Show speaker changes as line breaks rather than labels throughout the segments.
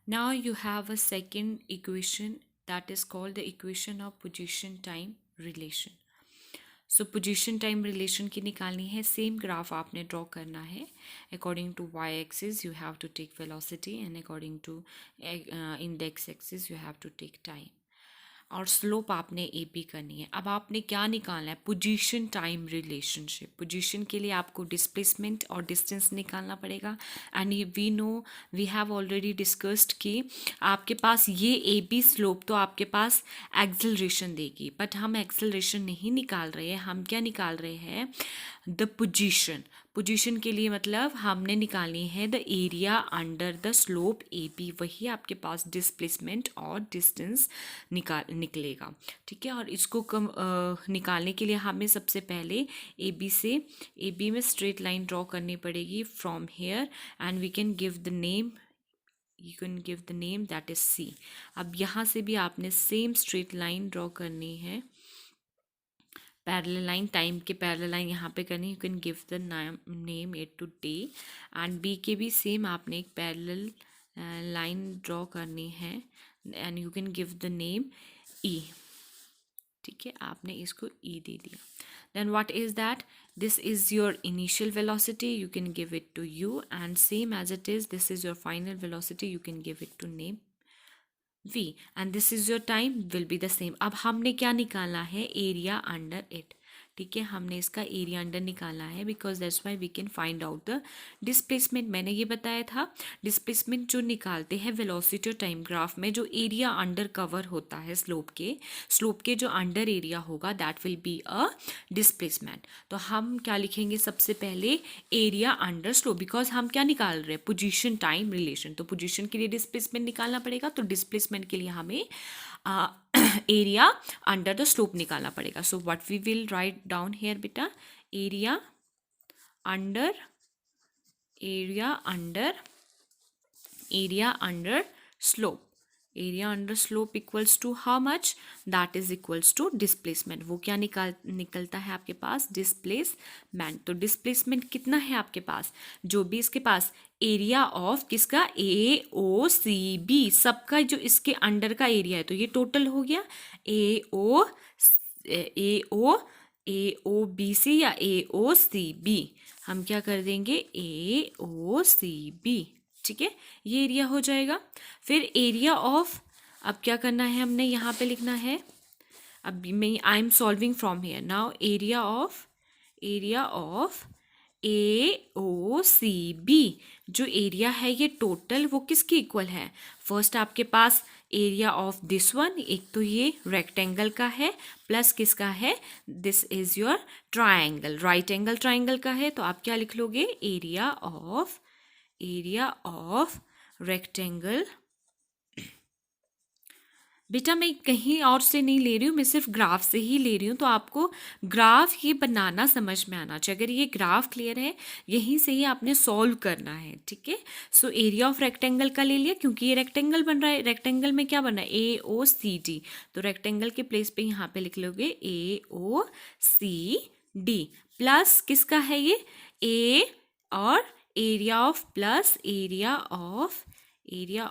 Now you have a second equation that is called the equation of position time relation. So position time relation की निकालनी है. Same graph आपने draw करना है. According to Y axis you have to take velocity and according to in the X axis you have to take time. और slope आपने A B करनी है. अब आपने क्या निकालना है? Position time relationship. पोजीशन के लिए आपको डिस्प्लेसमेंट और डिस्टेंस निकालना पड़ेगा. And we know, we have already discussed कि आपके पास ये ए बी स्लोप तो आपके पास एक्सेलरेशन देगी, बट हम एक्सेलरेशन नहीं निकाल रहे हैं. हम क्या निकाल रहे हैं? The position. पोजीशन के लिए मतलब हमने निकालनी है the area under the slope A B. वही आपके पास डिस्प्लेसमेंट और डिस्टेंस निकलेगा. ठीक है. और इसको निकालने के लिए हमें सबसे पहले ए बी में स्ट्रेट लाइन ड्रॉ करनी पड़ेगी from here and we can give the name. You can give the name that is C. अब यहाँ से भी आपने सेम स्ट्रेट लाइन ड्रॉ करनी है. पैरेलल लाइन, टाइम के पैरेलल लाइन यहाँ पे करनी. You can give the name A to D. And B के भी सेम आपने एक पैरेलल लाइन ड्रॉ करनी है and you can give the name E. ठीक है, आपने इसको ई दे दिया. Then what is that? This is your initial velocity, you can give it to U. And same as it is, this is your final velocity, you can give it to name v. And this is your time will be the same. अब हमने क्या निकालना है? Area under it. ठीक है, हमने इसका area under निकालना है because that's why we can find out the displacement. मैंने ये बताया था डिस्प्लेसमेंट जो निकालते हैं वेलोसिटी और टाइम ग्राफ में, जो एरिया अंडर कवर होता है स्लोप के जो अंडर एरिया होगा that will be a displacement. तो हम क्या लिखेंगे? सबसे पहले एरिया अंडर स्लोप, बिकॉज हम क्या निकाल रहे हैं? Position time relation. तो पोजीशन के लिए डिस्प्लेसमेंट निकालना पड़ेगा, तो डिस्प्लेसमेंट के लिए हमें एरिया अंडर द स्लोप निकालना पड़ेगा. So what we will write down here बेटा? Area under slope. Area under slope equals to how much? That is equals to displacement. वो क्या निकलता है आपके पास? डिस्प्लेसमेंट. तो डिस्प्लेसमेंट कितना है आपके पास? जो भी इसके पास एरिया ऑफ किसका? ए ओ सी बी, सबका जो इसके अंडर का एरिया है. तो ये टोटल हो गया ए ओ बी सी या ए ओ सी बी. हम क्या कर देंगे? ए ओ सी बी. ठीक है, ये एरिया हो जाएगा. फिर एरिया ऑफ, अब क्या करना है? हमने यहाँ पे लिखना है. अब मैं I am solving from here now. Area of A O C B, जो एरिया है ये टोटल, वो किसके इक्वल है? फर्स्ट आपके पास एरिया ऑफ दिस वन, एक तो ये रेक्टेंगल का है, प्लस किसका है? This is your triangle, right angle triangle का है. तो आप क्या लिख लोगे? Area of rectangle. बेटा मैं कहीं और से नहीं ले रही हूँ, मैं सिर्फ ग्राफ से ही ले रही हूँ. तो आपको ग्राफ ये बनाना समझ में आना चाहिए. अगर ये ग्राफ क्लियर है, यहीं से ही आपने सॉल्व करना है. ठीक है. सो एरिया ऑफ रेक्टेंगल का ले लिया क्योंकि ये रेक्टेंगल बन रहा है. रेक्टेंगल में क्या बन रहा है? ए ओ सी डी. तो रेक्टेंगल के प्लेस पे यहाँ पे लिख लोगे ए ओ सी डी. प्लस किसका है ये? ए और area of, plus area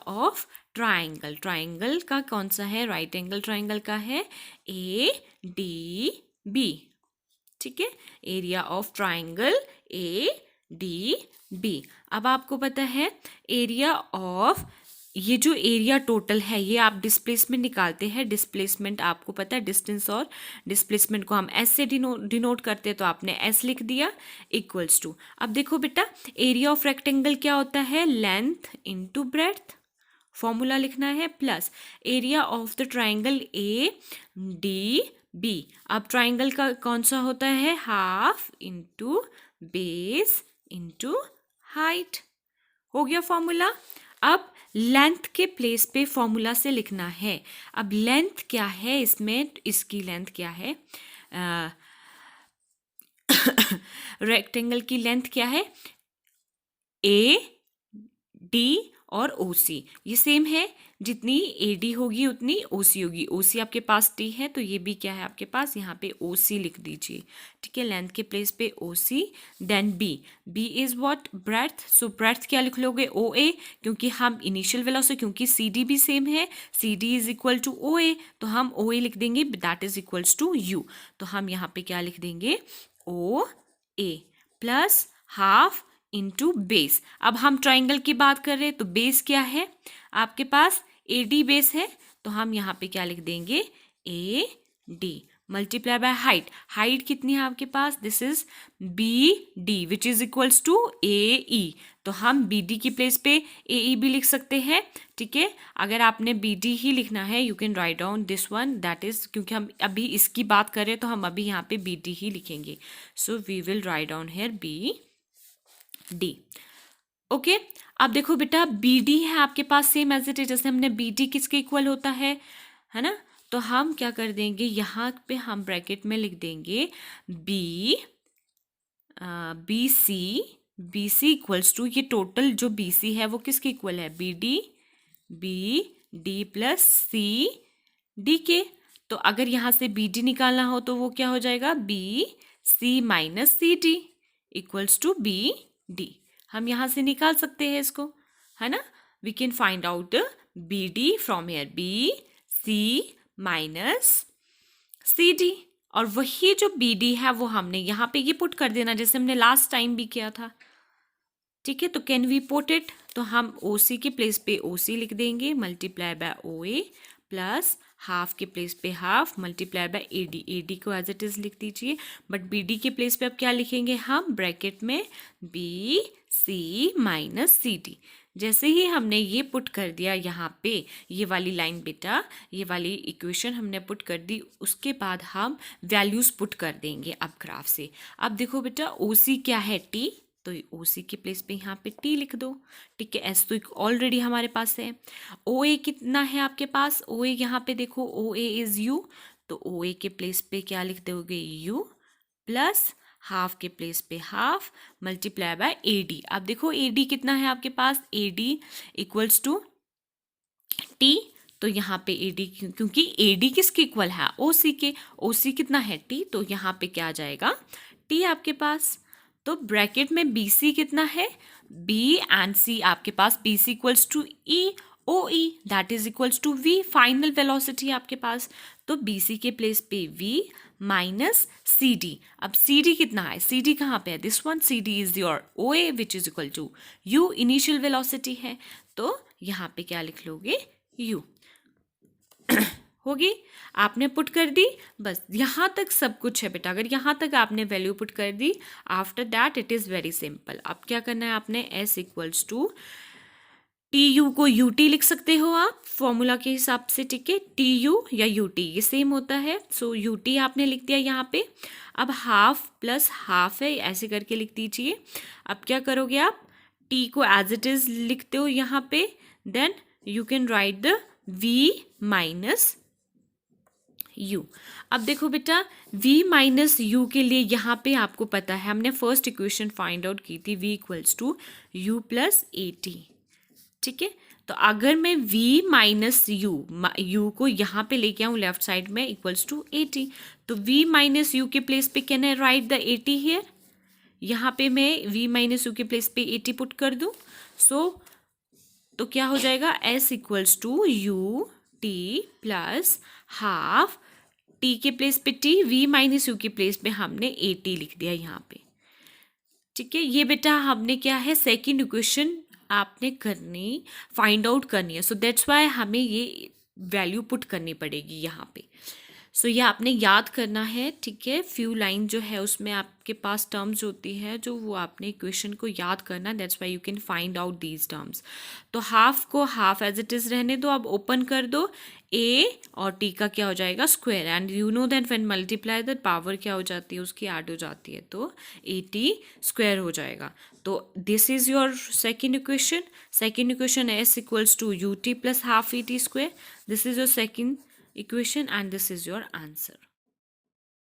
of triangle का कौन सा है? राइट एंगल ट्राइंगल का है ए डी बी. ठीक है, area of triangle A D B. अब आपको पता है एरिया ऑफ, ये जो एरिया टोटल है ये आप डिस्प्लेसमेंट निकालते हैं. डिस्प्लेसमेंट आपको पता है, डिस्टेंस और डिस्प्लेसमेंट को हम एस से डिनोट करते हैं. तो आपने एस लिख दिया इक्वल्स टू. अब देखो बेटा, एरिया ऑफ रेक्टेंगल क्या होता है? Length into breadth. फॉर्मूला लिखना है, plus area of the triangle A D B. अब ट्राइंगल का कौन सा होता है? Half into base into height. हो गया फॉर्मूला. अब लेंथ के प्लेस पे फॉर्मूला से लिखना है. अब लेंथ क्या है इसमें? इसकी लेंथ क्या है? रेक्टेंगल की लेंथ क्या है? ए डी और ओ सी ये सेम है, जितनी ए डी होगी उतनी ओ सी होगी। ओ सी आपके पास टी है तो ये भी क्या है आपके पास, यहाँ पे ओ सी लिख दीजिए, ठीक है, लेंथ के प्लेस पे O C. Then B, B is what, breadth, so breadth क्या लिख लोगे, ओ ए, क्योंकि हम इनिशियल वेलोसिटी, क्योंकि सी डी भी सेम है, C D is equal to O A, तो हम ओ ए लिख देंगे, that is equals to U. तो हम यहाँ पे क्या लिख देंगे, O A plus half into base. अब हम ट्राइंगल की बात कर रहे हैं तो बेस क्या है आपके पास, ए डी बेस है, तो हम यहाँ पे क्या लिख देंगे, A D multiply by height. Height कितनी है आपके पास, this is B D which is equals to A E, तो हम बी डी की प्लेस पे ए ई भी लिख सकते हैं, ठीक है। अगर आपने बी डी ही लिखना है you can write down this one, that is, क्योंकि हम अभी इसकी बात कर रहे हैं तो हम अभी यहाँ पे बी डी ही लिखेंगे, so we will write down here B D. Okay, अब देखो बेटा बी डी है आपके पास सेम एज इट इज, जैसे हमने बी डी किसके इक्वल होता है ना, तो हम क्या कर देंगे, यहाँ पे हम ब्रैकेट में लिख देंगे B B C equals to, ये टोटल जो बी सी है वो किसके इक्वल है, B D plus C D के। तो अगर यहाँ से बी डी निकालना हो तो वो क्या हो जाएगा, B C minus C D equals to B D. हम यहाँ से निकाल सकते हैं इसको, है ना, we can find out B D from here, B C minus C D, और वही जो बी डी है वो हमने यहाँ पे ये पुट कर देना जैसे हमने लास्ट टाइम भी किया था, ठीक है। तो कैन वी पुट इट, तो हम ओ सी के प्लेस पे ओ सी लिख देंगे multiply by O A plus half के प्लेस पे half multiply by A D को एज इट इज लिख दीजिए, बट बी डी के प्लेस पे अब क्या लिखेंगे हम, ब्रैकेट में B C minus C D. जैसे ही हमने ये पुट कर दिया यहाँ पे, ये वाली लाइन बेटा, ये वाली इक्वेशन हमने पुट कर दी, उसके बाद हम वैल्यूज पुट कर देंगे अब ग्राफ से। अब देखो बेटा ओ सी क्या है, टी, तो ओ सी के प्लेस पे यहाँ पे टी लिख दो, ठीक है, एस तो ऑलरेडी हमारे पास है। ओ ए कितना है आपके पास, ओ ए यहाँ पे देखो ओ ए इज यू, तो ओ ए के प्लेस पे क्या लिख दोगे, यू प्लस हाफ के प्लेस पे half multiply by A D. अब देखो ए डी कितना है आपके पास, A D equals to T, तो यहाँ पे ए डी, क्योंकि ए डी किसके इक्वल है, ओ सी के, ओ सी कितना है टी, तो यहाँ पे क्या आ जाएगा टी आपके पास। तो ब्रैकेट में बी सी कितना है, बी एंड सी आपके पास, B C equals to E O E that is equals to V, final velocity आपके पास, तो बी सी के प्लेस पे वी माइनस सी डी। अब सी डी कितना है, सी डी कहाँ पे है, this one, C D is your O A which is equal to u, initial velocity है, तो यहाँ पे क्या लिख लोगे, यू होगी, आपने पुट कर दी, बस यहाँ तक सब कुछ है बेटा। अगर यहाँ तक आपने वैल्यू पुट कर दी, after that it is very simple. अब क्या करना है आपने, S equals to T U को यू टी लिख सकते हो आप फॉर्मूला के हिसाब से, ठीक है, टी यू या यू टी ये सेम होता है, सो यू टी आपने लिख दिया यहाँ पे। अब हाफ प्लस हाफ है, ऐसे करके लिख दीजिए। अब क्या करोगे आप, टी को एज इट इज लिखते हो यहाँ पे, then you can write the V minus u। अब देखो बेटा v माइनस यू के लिए यहाँ पे आपको पता है, हमने फर्स्ट इक्वेशन फाइंड आउट की थी, v equals to u plus a t, ठीक है। तो अगर मैं v माइनस यू को यहाँ पे लेके आऊँ लेफ्ट साइड में इक्वल्स टू ए टी, तो v माइनस यू के प्लेस पे can I right the A T here, यहाँ पे मैं v माइनस यू के प्लेस पे ए टी पुट कर दूँ, सो तो क्या हो जाएगा, s equals to u t plus half t के प्लेस पे टी, v माइनस यू के प्लेस पे हमने ए टी लिख दिया यहाँ पे, ठीक है। ये बेटा हमने क्या है, सेकंड इक्वेशन आपने करनी, फाइंड आउट करनी है, सो दैट्स वाई हमें ये वैल्यू पुट करनी पड़ेगी यहाँ पे। सो ये आपने याद करना है, ठीक है। फ्यू लाइन जो है उसमें आपके पास टर्म्स होती है जो वो आपने इक्वेशन को याद करना, that's why you can find out these terms. तो हाफ को हाफ एज इट इज रहने दो, अब ओपन कर दो, a और t का क्या हो जाएगा square, and you know that when multiply that power क्या हो जाती है, उसकी ऐड हो जाती है, तो ए टी स्क्वायर हो जाएगा। तो this is your second equation. Second equation s equals to u t plus half a t square, this is your second equation and this is your answer.